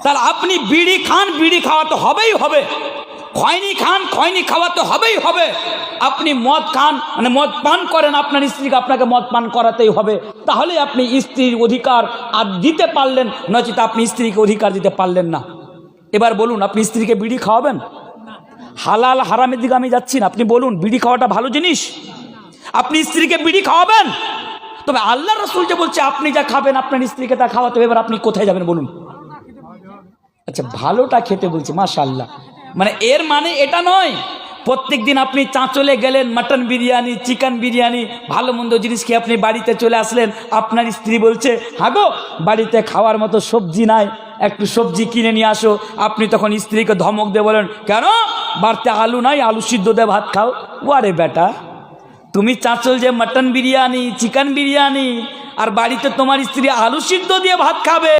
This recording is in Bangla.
তাহলে আপনি বিড়ি খান, বিড়ি খাওয়া তো হবেই হবে। খয়নি খান, খয়নি খাওয়া তো হবেই হবে। আপনি মদ খান, মানে মদ পান করেন, আপনার স্ত্রীকে আপনাকে মদ পান করাতেই হবে। তাহলে আপনি স্ত্রীর অধিকার আর দিতে পারলেন, নচেত আপনি স্ত্রীকে অধিকার দিতে পারলেন না। এবার বলুন, আপনি স্ত্রীকে বিড়ি খাওয়াবেন? হালাল হারামের দিকে আমি যাচ্ছি না, আপনি বলুন বিড়ি খাওয়াটা ভালো জিনিস? আপনি স্ত্রীকে বিড়ি খাওয়াবেন? তবে আল্লাহ রাসূল যে বলছে আপনি যা খাবেন আপনার স্ত্রীকে তা খাওয়াতে হবে, এবার আপনি কোথায় যাবেন বলুন? আচ্ছা, ভালোটা খেতে বলছি, মাশাআল্লাহ। মানে এর মানে এটা নয় প্রত্যেক দিন আপনি চাঁচলে গেলেন, মাটন বিরিয়ানি, চিকেন বিরিয়ানি, ভালো মন্দ জিনিস খেয়ে আপনি বাড়িতে চলে আসলেন, আপনার স্ত্রী বলছে হ্যাঁ গো বাড়িতে খাওয়ার মতো সবজি নাই, একটু সবজি কিনে নিয়ে আসো। আপনি তখন স্ত্রীকে ধমক দিয়ে বলেন, কেন বাড়িতে আলু নাই, আলু সিদ্ধ দিয়ে ভাত খাও। ওয়ারে বেটা, তুমি চাঁচল যে মাটন বিরিয়ানি, চিকেন বিরিয়ানি, আর বাড়িতে তোমার স্ত্রী আলু সিদ্ধ দিয়ে ভাত খাবে।